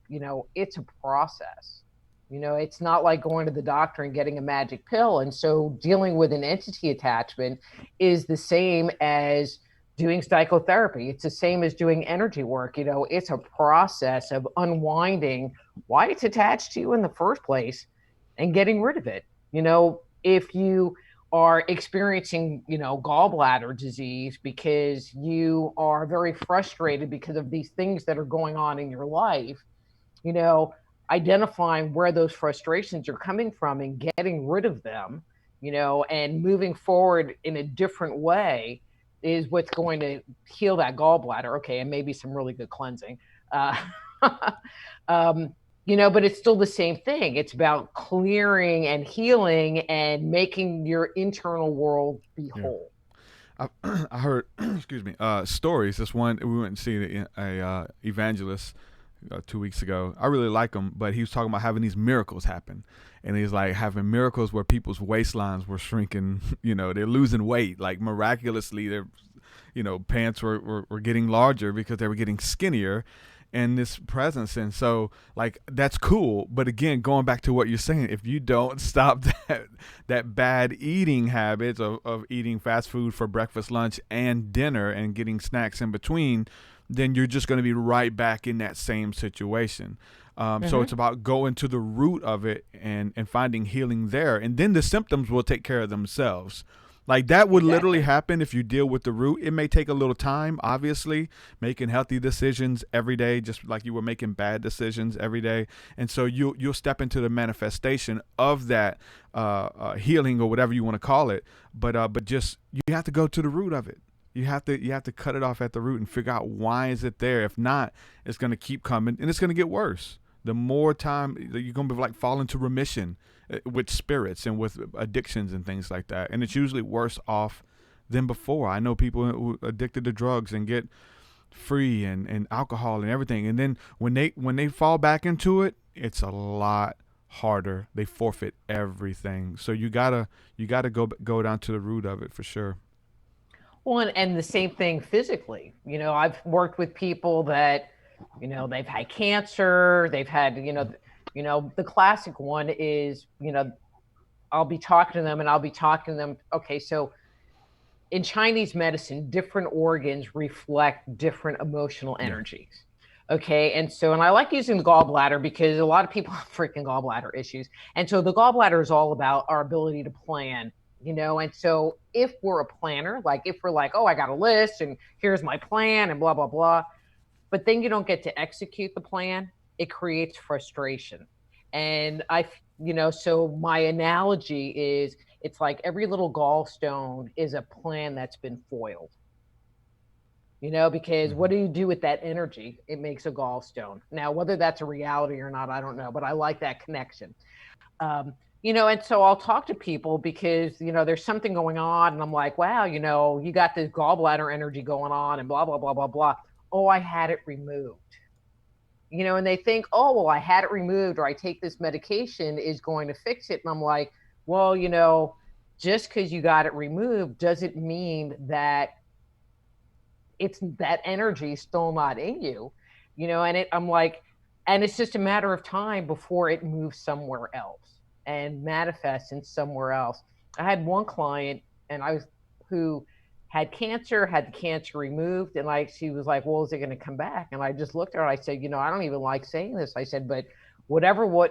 it's a process. It's not like going to the doctor and getting a magic pill. And so dealing with an entity attachment is the same as doing psychotherapy. It's the same as doing energy work. It's a process of unwinding why it's attached to you in the first place and getting rid of it. If you are experiencing, gallbladder disease because you are very frustrated because of these things that are going on in your life, identifying where those frustrations are coming from and getting rid of them, and moving forward in a different way is what's going to heal that gallbladder. Okay, and maybe some really good cleansing. But it's still the same thing. It's about clearing and healing and making your internal world be whole. I heard, excuse me, stories. This one, we went and see a evangelist 2 weeks ago. I really like him, but he was talking about having these miracles happen. And he's like having miracles where people's waistlines were shrinking, they're losing weight, like miraculously their, pants were getting larger because they were getting skinnier in this presence. And so like, that's cool. But again, going back to what you're saying, if you don't stop that bad eating habits of eating fast food for breakfast, lunch, and dinner and getting snacks in between, then you're just going to be right back in that same situation. So it's about going to the root of it and finding healing there. And then the symptoms will take care of themselves. Like that would literally happen if you deal with the root. It may take a little time, obviously, making healthy decisions every day, just like you were making bad decisions every day. And so you'll step into the manifestation of that healing or whatever you want to call it. But just you have to go to the root of it. You have to cut it off at the root and figure out why is it there. If not, it's going to keep coming and it's going to get worse. The more time you're going to be like fall into remission with spirits and with addictions and things like that. And it's usually worse off than before. I know people who are addicted to drugs and get free and alcohol and everything. And then when they fall back into it, it's a lot harder. They forfeit everything. So you gotta go down to the root of it for sure. Well, and the same thing physically. I've worked with people that, they've had cancer, they've had, the classic one is, I'll be talking to them. Okay, so in Chinese medicine, different organs reflect different emotional energies. Okay, and I like using the gallbladder because a lot of people have freaking gallbladder issues. And so the gallbladder is all about our ability to plan. And so if we're a planner, like if we're like, oh, I got a list and here's my plan and blah, blah, blah, but then you don't get to execute the plan, it creates frustration. And so my analogy is it's like every little gallstone is a plan that's been foiled. Because what do you do with that energy? It makes a gallstone. Now, whether that's a reality or not, I don't know, but I like that connection. And so I'll talk to people because, there's something going on and I'm like, wow, you got this gallbladder energy going on and blah, blah, blah, blah, blah. Oh, I had it removed. And they think, oh, well, I had it removed or I take this medication is going to fix it. And I'm like, well, just because you got it removed doesn't mean that it's that energy still not in you, and I'm like, and it's just a matter of time before it moves somewhere else and manifests in somewhere else. I had one client who had the cancer removed. And she was like, well, is it going to come back? And I just looked at her and I said, I don't even like saying this. I said, but what